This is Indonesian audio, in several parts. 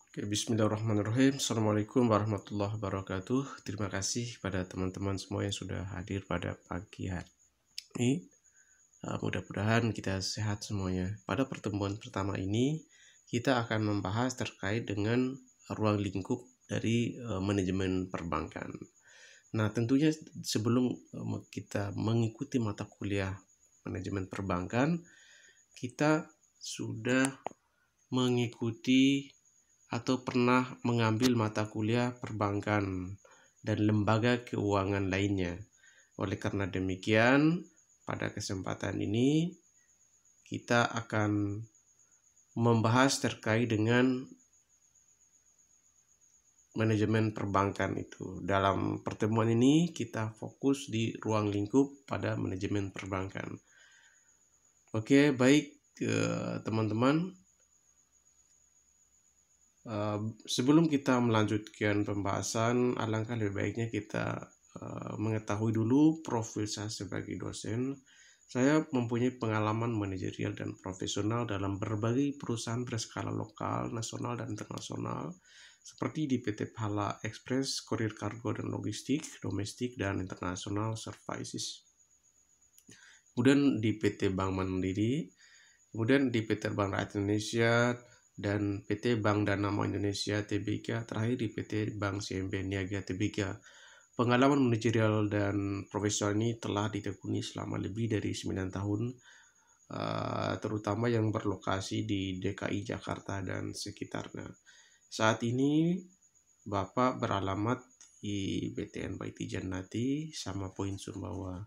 Oke, bismillahirrahmanirrahim. Assalamualaikum warahmatullahi wabarakatuh. Terima kasih pada teman-teman semua yang sudah hadir pada pagi hari ini. Mudah-mudahan kita sehat semuanya. Pada pertemuan pertama ini, kita akan membahas terkait dengan ruang lingkup dari manajemen perbankan. Nah, tentunya sebelum kita mengikuti mata kuliah manajemen perbankan, kita sudah mengikuti atau pernah mengambil mata kuliah perbankan dan lembaga keuangan lainnya. Oleh karena demikian, pada kesempatan ini kita akan membahas terkait dengan manajemen perbankan itu. Dalam pertemuan ini kita fokus di ruang lingkup pada manajemen perbankan. Oke, baik teman-teman. Sebelum kita melanjutkan pembahasan, alangkah lebih baiknya kita mengetahui dulu profil saya sebagai dosen. Saya mempunyai pengalaman manajerial dan profesional dalam berbagai perusahaan berskala lokal, nasional, dan internasional, seperti di PT Pahala Express, Kurir Kargo dan Logistik, Domestik dan International Services. Kemudian di PT Bank Mandiri, kemudian di PT Bank Rakyat Indonesia, dan PT Bank Danamon Indonesia Tbk, terakhir di PT Bank CMB Niaga Tbk. Pengalaman manajerial dan profesional ini telah ditekuni selama lebih dari 9 tahun, terutama yang berlokasi di DKI Jakarta dan sekitarnya. Saat ini Bapak beralamat di BTN Baiti Jannati sama Poin Sumbawa.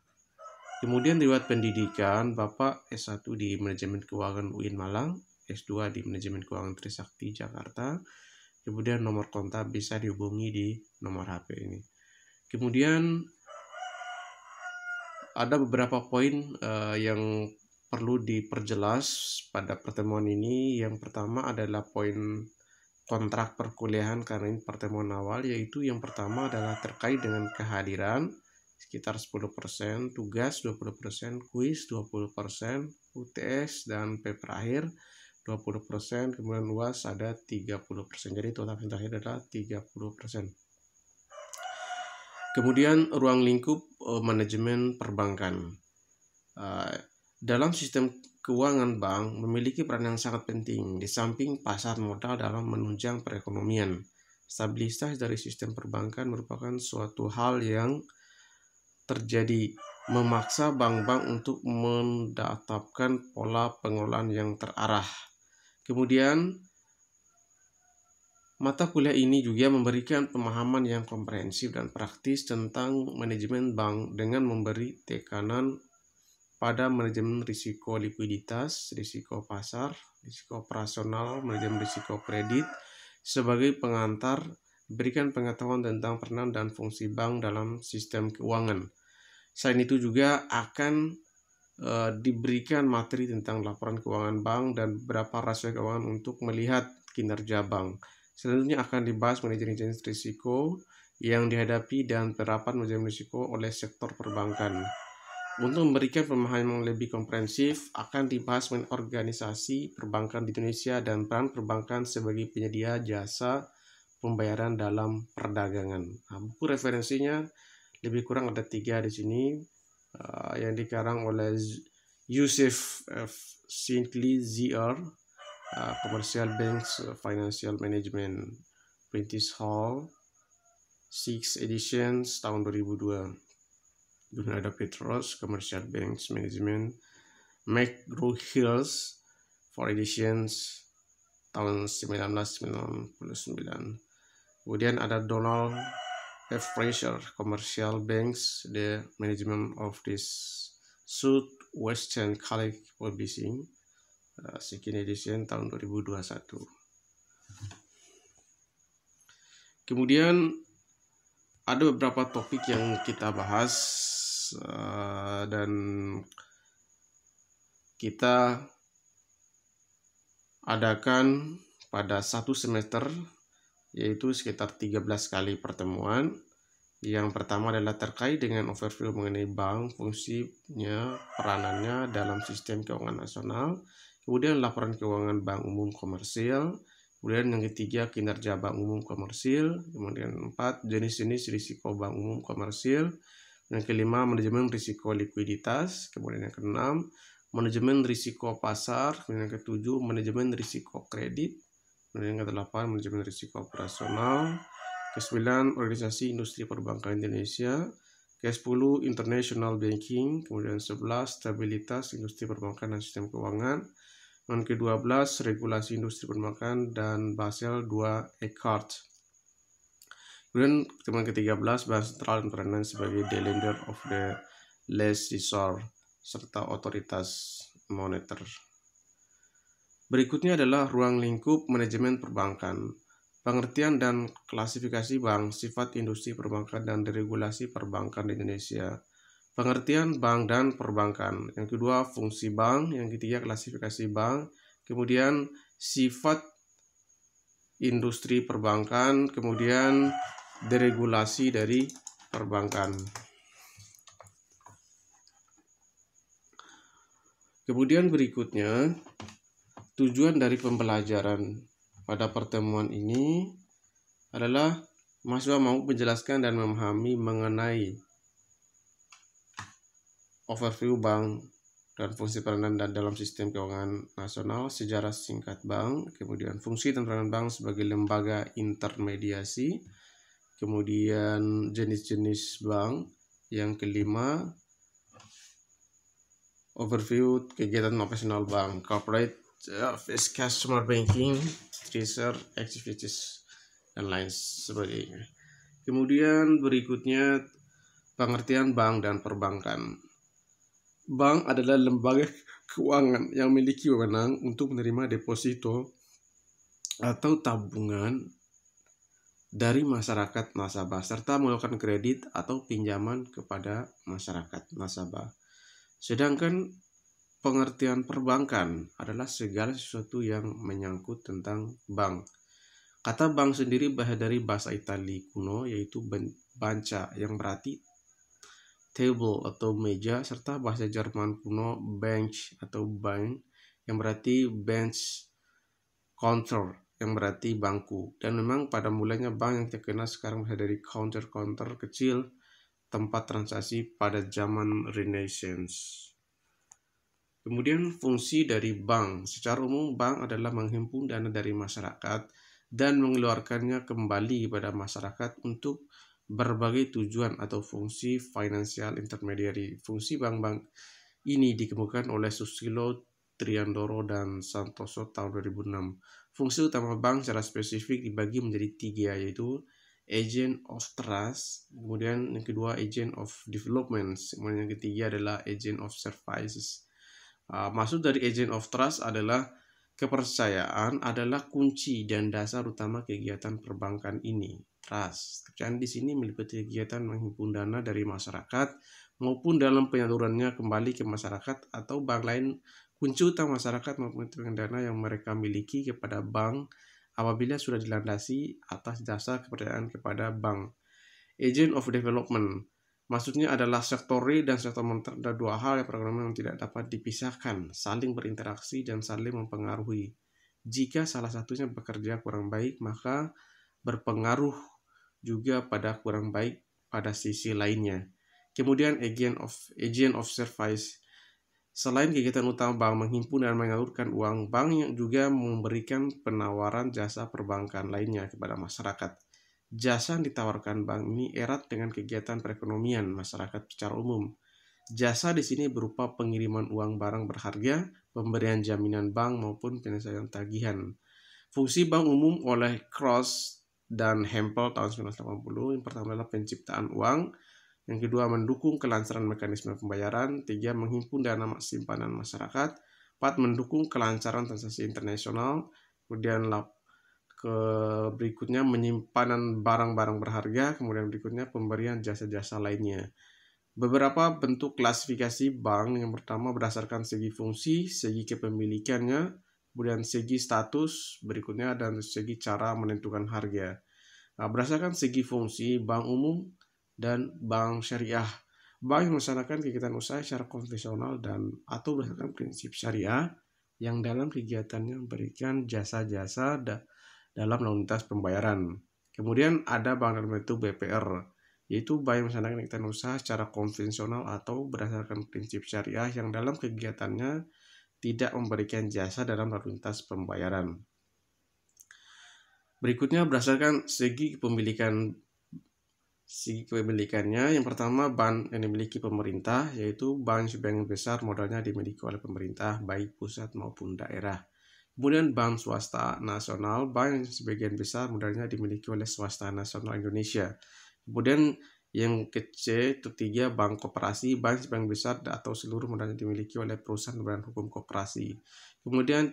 Kemudian riwayat pendidikan, Bapak S1 di Manajemen Keuangan UIN Malang, S2 di Manajemen Keuangan Trisakti Jakarta. Kemudian nomor kontak bisa dihubungi di nomor HP ini. Kemudian ada beberapa poin yang perlu diperjelas pada pertemuan ini. Yang pertama adalah poin kontrak perkuliahan, karena ini pertemuan awal, yaitu yang pertama adalah terkait dengan kehadiran sekitar 10%, tugas 20%, kuis 20%, UTS dan paper akhir 20%, kemudian UAS ada 30%. Jadi total terakhir adalah 30%. Kemudian ruang lingkup manajemen perbankan. Dalam sistem keuangan bank memiliki peran yang sangat penting di samping pasar modal dalam menunjang perekonomian. Stabilitas dari sistem perbankan merupakan suatu hal yang terjadi memaksa bank-bank untuk menetapkan pola pengelolaan yang terarah. Kemudian mata kuliah ini juga memberikan pemahaman yang komprehensif dan praktis tentang manajemen bank dengan memberi tekanan pada manajemen risiko likuiditas, risiko pasar, risiko operasional, manajemen risiko kredit sebagai pengantar, berikan pengetahuan tentang peran dan fungsi bank dalam sistem keuangan. Selain itu juga akan diberikan materi tentang laporan keuangan bank dan beberapa rasio keuangan untuk melihat kinerja bank. Selanjutnya akan dibahas manajemen jenis risiko yang dihadapi dan penerapan manajemen risiko oleh sektor perbankan. Untuk memberikan pemahaman yang lebih komprehensif, akan dibahas mengenai organisasi perbankan di Indonesia dan peran perbankan sebagai penyedia jasa pembayaran dalam perdagangan. Nah, buku referensinya lebih kurang ada 3 di sini, yang dikarang oleh Yusuf F. Sinclair ZR, Commercial Banks Financial Management, Prentice Hall, 6 editions tahun 2002. Kemudian ada Petros, Commercial Banks Management, McGraw-Hills, 4 editions tahun 1999. Kemudian ada Donald F. Fraser, Commercial Banks, The Management of this Southwestern College Publishing, second edition tahun 2021. Kemudian ada beberapa topik yang kita bahas dan kita adakan pada 1 semester, yaitu sekitar 13 kali pertemuan. Yang pertama adalah terkait dengan overview mengenai bank, fungsinya, peranannya dalam sistem keuangan nasional. Kemudian laporan keuangan bank umum komersial. Kemudian yang ketiga, kinerja bank umum komersil. Kemudian 4, jenis-jenis risiko bank umum komersil. Yang kelima, manajemen risiko likuiditas. Kemudian yang keenam, manajemen risiko pasar. Kemudian yang ketujuh, manajemen risiko kredit. Kemudian yang kedelapan, manajemen risiko operasional. Ke-9, organisasi industri perbankan Indonesia. Ke-10, international banking. Kemudian 11, stabilitas industri perbankan dan sistem keuangan. Dan ke-12, regulasi industri perbankan dan Basel II Eckhart. Kemudian teman ke-13, Bank Sentral dan peranan sebagai the lender of the last resort serta otoritas moneter. Berikutnya adalah ruang lingkup manajemen perbankan. Pengertian dan klasifikasi bank, sifat industri perbankan dan deregulasi perbankan di Indonesia. Pengertian bank dan perbankan. Yang kedua, fungsi bank. Yang ketiga, klasifikasi bank. Kemudian sifat industri perbankan, kemudian deregulasi dari perbankan. Kemudian berikutnya, tujuan dari pembelajaran pada pertemuan ini adalah mahasiswa mau menjelaskan dan memahami mengenai overview bank dan fungsi peranan dan dalam sistem keuangan nasional, sejarah singkat bank, kemudian fungsi dan peranan bank sebagai lembaga intermediasi, kemudian jenis-jenis bank. Yang kelima, overview kegiatan operasional bank, corporate customer banking, research activities, dan lain sebagainya. Kemudian berikutnya, pengertian bank dan perbankan. Bank adalah lembaga keuangan yang memiliki wewenang untuk menerima deposito atau tabungan dari masyarakat nasabah serta melakukan kredit atau pinjaman kepada masyarakat nasabah. Sedangkan pengertian perbankan adalah segala sesuatu yang menyangkut tentang bank. Kata bank sendiri dari bahasa Italia kuno yaitu banca yang berarti table atau meja, serta bahasa Jerman kuno bench atau bank yang berarti bench, counter yang berarti bangku. Dan memang pada mulanya bank yang terkenal sekarang dari counter kecil tempat transaksi pada zaman Renaissance. Kemudian fungsi dari bank. Secara umum bank adalah menghimpun dana dari masyarakat dan mengeluarkannya kembali pada masyarakat untuk berbagai tujuan atau fungsi financial intermediary. Fungsi bank-bank ini dikemukakan oleh Susilo, Triandoro, dan Santoso tahun 2006. Fungsi utama bank secara spesifik dibagi menjadi 3, yaitu agent of trust, kemudian yang kedua agent of development, kemudian yang ketiga adalah agent of services. Maksud dari agent of trust adalah kepercayaan adalah kunci dan dasar utama kegiatan perbankan ini. Trust. Kepercayaan di sini meliputi kegiatan menghimpun dana dari masyarakat maupun dalam penyalurannya kembali ke masyarakat atau bank lain. Kunci utama masyarakat membutuhkan dana yang mereka miliki kepada bank apabila sudah dilandasi atas dasar kepercayaan kepada bank. Agent of development. Maksudnya adalah sektor real dan sektor moneter ada dua hal yang tidak dapat dipisahkan, saling berinteraksi dan saling mempengaruhi. Jika salah satunya bekerja kurang baik, maka berpengaruh juga pada kurang baik pada sisi lainnya. Kemudian agent of service. Selain kegiatan utama bank menghimpun dan menyalurkan uang, bank yang juga memberikan penawaran jasa perbankan lainnya kepada masyarakat. Jasa yang ditawarkan bank ini erat dengan kegiatan perekonomian masyarakat secara umum. Jasa di sini berupa pengiriman uang barang berharga, pemberian jaminan bank maupun penyelesaian tagihan. Fungsi bank umum oleh Cross dan Hempel tahun 1980. Yang pertama adalah penciptaan uang, yang kedua mendukung kelancaran mekanisme pembayaran, 3 menghimpun dana simpanan masyarakat, 4 mendukung kelancaran transaksi internasional, kemudian berikutnya penyimpanan barang-barang berharga, kemudian berikutnya pemberian jasa-jasa lainnya. Beberapa bentuk klasifikasi bank. Yang pertama berdasarkan segi fungsi, segi kepemilikannya, kemudian segi status, berikutnya dan segi cara menentukan harga. Berdasarkan segi fungsi, bank umum dan bank syariah. Bank yang melaksanakan kegiatan usaha secara konvensional dan atau berdasarkan prinsip syariah yang dalam kegiatannya memberikan jasa-jasa dalam lalu lintas pembayaran. Kemudian ada bank dalam bentuk BPR, yaitu bank yang melaksanakan kegiatan usaha secara konvensional atau berdasarkan prinsip syariah yang dalam kegiatannya tidak memberikan jasa dalam lalu lintas pembayaran. Berikutnya berdasarkan segi kepemilikannya, yang pertama bank yang dimiliki pemerintah, yaitu bank sebagian besar modalnya dimiliki oleh pemerintah baik pusat maupun daerah. Kemudian bank swasta nasional, bank yang sebagian besar modalnya dimiliki oleh swasta nasional Indonesia. Kemudian yang ketiga bank koperasi, bank sebagian besar atau seluruh modalnya dimiliki oleh perusahaan berbadan hukum koperasi. Kemudian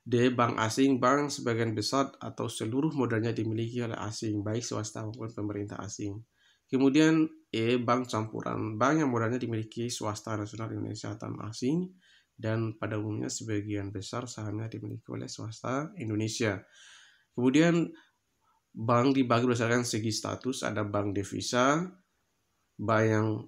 D. Bank asing, bank sebagian besar atau seluruh modalnya dimiliki oleh asing, baik swasta maupun pemerintah asing. Kemudian E. Bank campuran, bank yang modalnya dimiliki swasta nasional Indonesia atau asing, dan pada umumnya sebagian besar sahamnya dimiliki oleh swasta Indonesia. Kemudian bank dibagi berdasarkan segi status, ada bank devisa, bank yang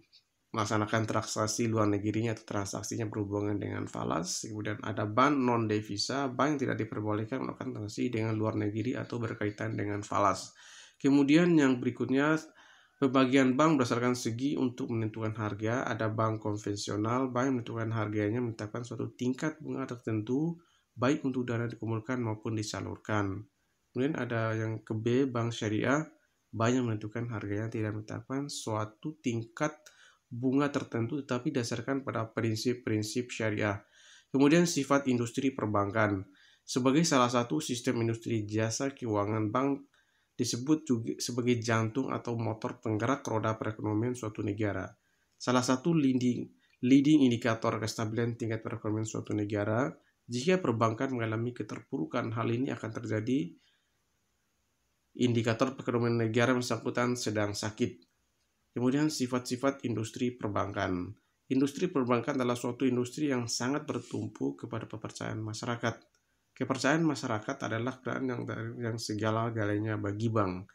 melaksanakan transaksi luar negerinya atau transaksinya berhubungan dengan falas. Kemudian ada bank non-devisa, bank yang tidak diperbolehkan melakukan transaksi dengan luar negeri atau berkaitan dengan falas. Kemudian yang berikutnya, pembagian bank berdasarkan segi untuk menentukan harga. Ada bank konvensional, bank yang menentukan harganya menetapkan suatu tingkat bunga tertentu, baik untuk dana dikumpulkan maupun disalurkan. Kemudian ada yang ke B, bank syariah, bank yang menentukan harganya tidak menetapkan suatu tingkat bunga tertentu tetapi dasarkan pada prinsip-prinsip syariah. Kemudian sifat industri perbankan. Sebagai salah satu sistem industri jasa keuangan, bank disebut juga sebagai jantung atau motor penggerak roda perekonomian suatu negara. Salah satu leading indikator kestabilan tingkat perekonomian suatu negara, jika perbankan mengalami keterpurukan, hal ini akan terjadi indikator perekonomian negara bersangkutan sedang sakit. Kemudian sifat-sifat industri perbankan. Industri perbankan adalah suatu industri yang sangat bertumpu kepada kepercayaan masyarakat. Kepercayaan masyarakat adalah keadaan yang segala-galanya bagi bank.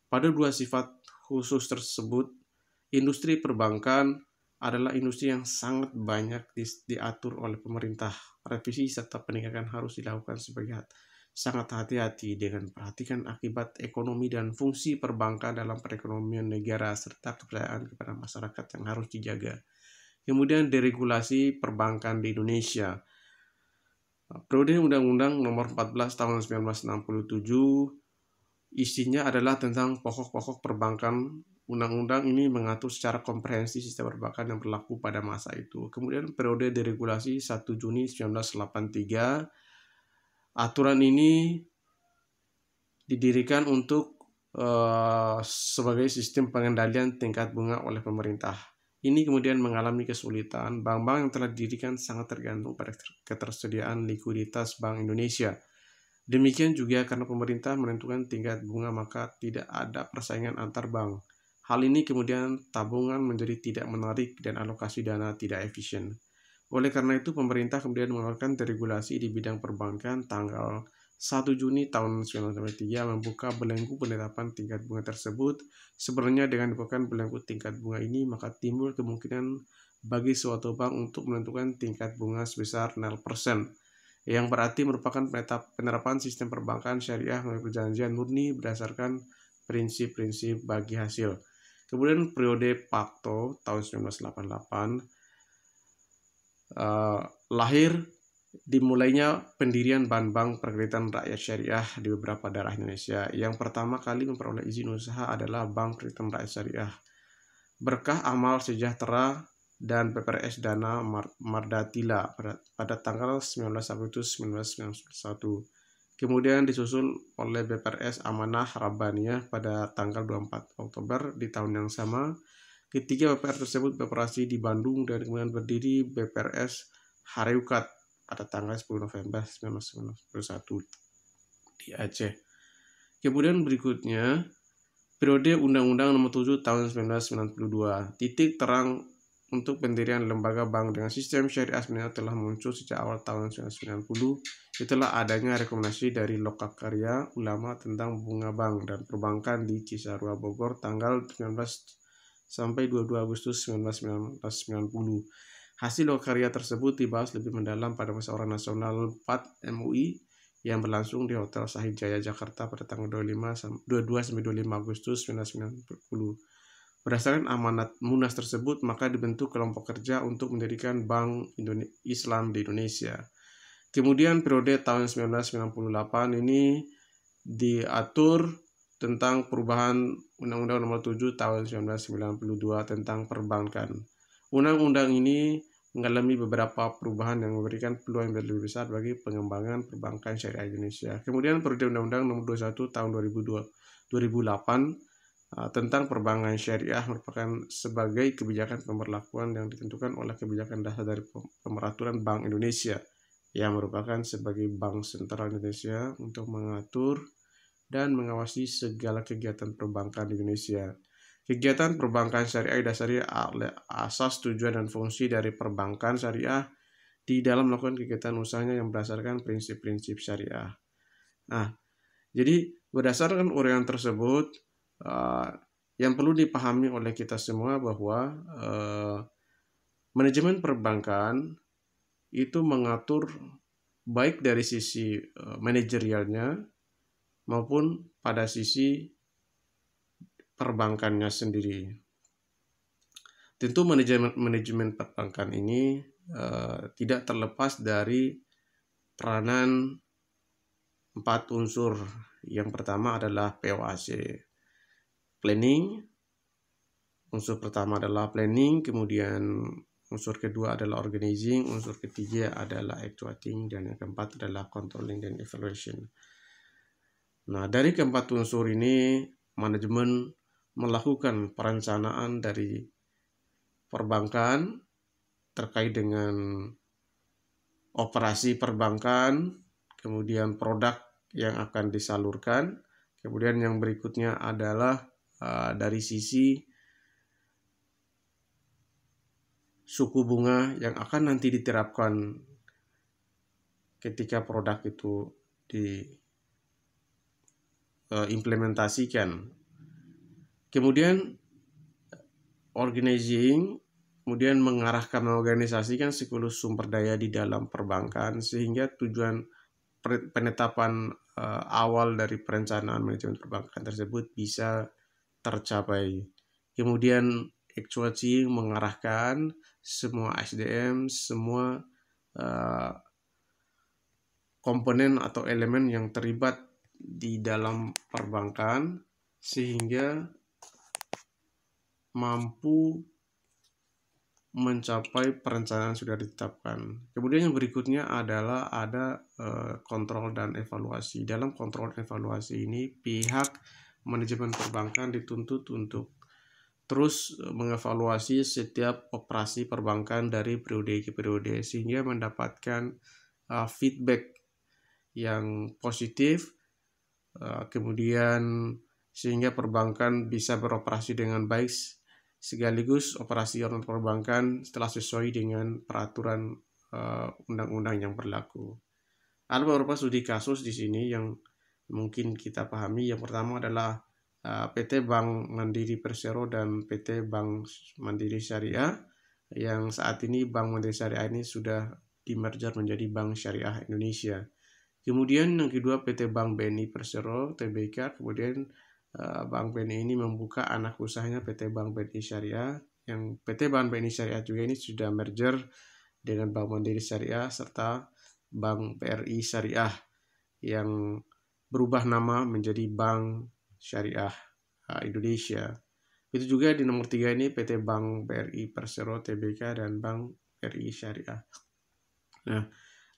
Pada dua sifat khusus tersebut, industri perbankan adalah industri yang sangat banyak diatur oleh pemerintah. Revisi serta peningkatan harus dilakukan sebagai sangat hati-hati dengan perhatikan akibat ekonomi dan fungsi perbankan dalam perekonomian negara serta kepercayaan kepada masyarakat yang harus dijaga. Kemudian deregulasi perbankan di Indonesia. Periode Undang-Undang Nomor 14 Tahun 1967 isinya adalah tentang pokok-pokok perbankan. Undang-undang ini mengatur secara komprehensif sistem perbankan yang berlaku pada masa itu. Kemudian periode deregulasi 1 Juni 1983. Aturan ini didirikan untuk sebagai sistem pengendalian tingkat bunga oleh pemerintah. Ini kemudian mengalami kesulitan. Bank-bank yang telah didirikan sangat tergantung pada ketersediaan likuiditas Bank Indonesia. Demikian juga karena pemerintah menentukan tingkat bunga, maka tidak ada persaingan antar bank. Hal ini kemudian tabungan menjadi tidak menarik dan alokasi dana tidak efisien. Oleh karena itu, pemerintah kemudian mengeluarkan deregulasi di bidang perbankan tanggal 1 Juni tahun 1993 membuka belenggu penetapan tingkat bunga tersebut. Sebenarnya dengan dibukakan belenggu tingkat bunga ini, maka timbul kemungkinan bagi suatu bank untuk menentukan tingkat bunga sebesar 0%, yang berarti merupakan penerapan sistem perbankan syariah melalui perjanjian murni berdasarkan prinsip-prinsip bagi hasil. Kemudian periode Pakto tahun 1988, lahir dimulainya pendirian bank-bank perkreditan rakyat syariah di beberapa daerah Indonesia. Yang pertama kali memperoleh izin usaha adalah Bank Perkreditan Rakyat Syariah Berkah Amal Sejahtera dan PPRS Dana Mardatila pada tanggal 19 Agustus 1991. Kemudian disusul oleh BPRS Amanah Rabbaniyah pada tanggal 24 Oktober di tahun yang sama. Ketiga BPR tersebut beroperasi di Bandung dan kemudian berdiri BPRS Hareukat pada tanggal 10 November 1991 di Aceh. Kemudian berikutnya, periode Undang-Undang Nomor 7 Tahun 1992. Titik terang untuk pendirian lembaga bank dengan sistem syariah sebenarnya telah muncul sejak awal tahun 1990 setelah adanya rekomendasi dari Lokakarya Ulama tentang bunga bank dan perbankan di Cisarua, Bogor tanggal 19 sampai 22 Agustus 1990. Hasil lokakarya tersebut dibahas lebih mendalam pada Musyawarah Nasional 4 MUI yang berlangsung di Hotel Sahid Jaya Jakarta pada tanggal 22 sampai 25 Agustus 1990. Berdasarkan amanat Munas tersebut, maka dibentuk kelompok kerja untuk mendirikan Bank Islam di Indonesia. Kemudian periode tahun 1998 ini diatur tentang perubahan Undang-Undang Nomor 7 Tahun 1992 tentang perbankan. Undang-undang ini mengalami beberapa perubahan yang memberikan peluang yang lebih besar bagi pengembangan perbankan syariah Indonesia. Kemudian periode Undang-Undang Nomor 21 Tahun 2008 tentang perbankan syariah merupakan sebagai kebijakan pemberlakuan yang ditentukan oleh kebijakan dasar dari Pemeraturan Bank Indonesia yang merupakan sebagai Bank Sentral Indonesia untuk mengatur dan mengawasi segala kegiatan perbankan di Indonesia. Kegiatan perbankan syariah didasari oleh asas, tujuan, dan fungsi dari perbankan syariah di dalam melakukan kegiatan usahanya yang berdasarkan prinsip-prinsip syariah. Nah, jadi berdasarkan uraian tersebut, yang perlu dipahami oleh kita semua bahwa manajemen perbankan itu mengatur baik dari sisi manajerialnya maupun pada sisi perbankannya sendiri. Tentu manajemen perbankan ini tidak terlepas dari peranan 4 unsur. Yang pertama adalah POAC, planning. Unsur pertama adalah planning, kemudian unsur kedua adalah organizing, unsur ketiga adalah actuating, dan yang keempat adalah controlling dan evaluation. Nah, dari keempat unsur ini, manajemen melakukan perencanaan dari perbankan terkait dengan operasi perbankan, kemudian produk yang akan disalurkan, kemudian yang berikutnya adalah dari sisi suku bunga yang akan nanti diterapkan ketika produk itu diimplementasikan. Kemudian organizing, kemudian mengarahkan, mengorganisasikan seluruh sumber daya di dalam perbankan sehingga tujuan penetapan awal dari perencanaan manajemen perbankan tersebut bisa tercapai. Kemudian actuating, mengarahkan semua SDM, semua komponen atau elemen yang terlibat di dalam perbankan sehingga mampu mencapai perencanaan sudah ditetapkan. Kemudian yang berikutnya adalah ada kontrol dan evaluasi. Dalam kontrol dan evaluasi ini pihak manajemen perbankan dituntut untuk terus mengevaluasi setiap operasi perbankan dari periode ke periode sehingga mendapatkan feedback yang positif, kemudian sehingga perbankan bisa beroperasi dengan baik sekaligus operasi online perbankan telah sesuai dengan peraturan undang-undang yang berlaku. Ada beberapa studi kasus di sini yang mungkin kita pahami. Yang pertama adalah PT Bank Mandiri Persero dan PT Bank Mandiri Syariah, yang saat ini Bank Mandiri Syariah ini sudah dimerger menjadi Bank Syariah Indonesia. Kemudian yang kedua PT Bank BNI Persero Tbk, kemudian Bank BNI ini membuka anak usahanya PT Bank BNI Syariah, yang PT Bank BNI Syariah juga ini sudah merger dengan Bank Mandiri Syariah serta Bank BRI Syariah yang berubah nama menjadi Bank Syariah Indonesia. Itu juga di nomor 3 ini PT Bank BRI Persero Tbk dan Bank BRI Syariah. Nah,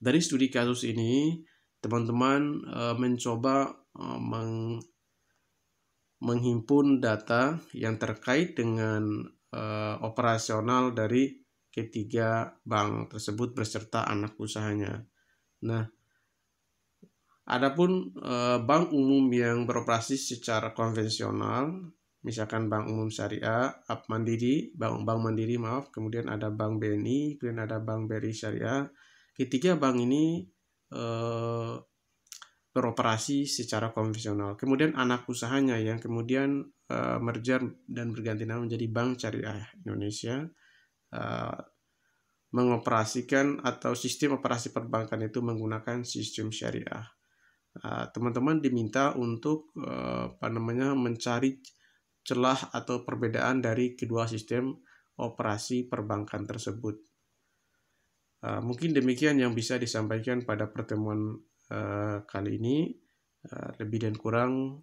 dari studi kasus ini teman-teman mencoba menghimpun data yang terkait dengan operasional dari ketiga bank tersebut beserta anak usahanya. Nah, adapun bank umum yang beroperasi secara konvensional, misalkan Bank Umum Syariah, Bank Mandiri, kemudian ada Bank BNI, kemudian ada Bank BRI Syariah. Ketiga bank ini beroperasi secara konvensional. Kemudian anak usahanya yang kemudian merger dan berganti nama menjadi Bank Syariah Indonesia mengoperasikan atau sistem operasi perbankan itu menggunakan sistem syariah. teman-teman diminta untuk mencari celah atau perbedaan dari kedua sistem operasi perbankan tersebut. Mungkin demikian yang bisa disampaikan pada pertemuan kali ini. Lebih dan kurang,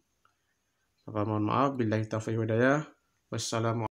mohon maaf. Billahi taufiq wal hidayah. Wassalamualaikum.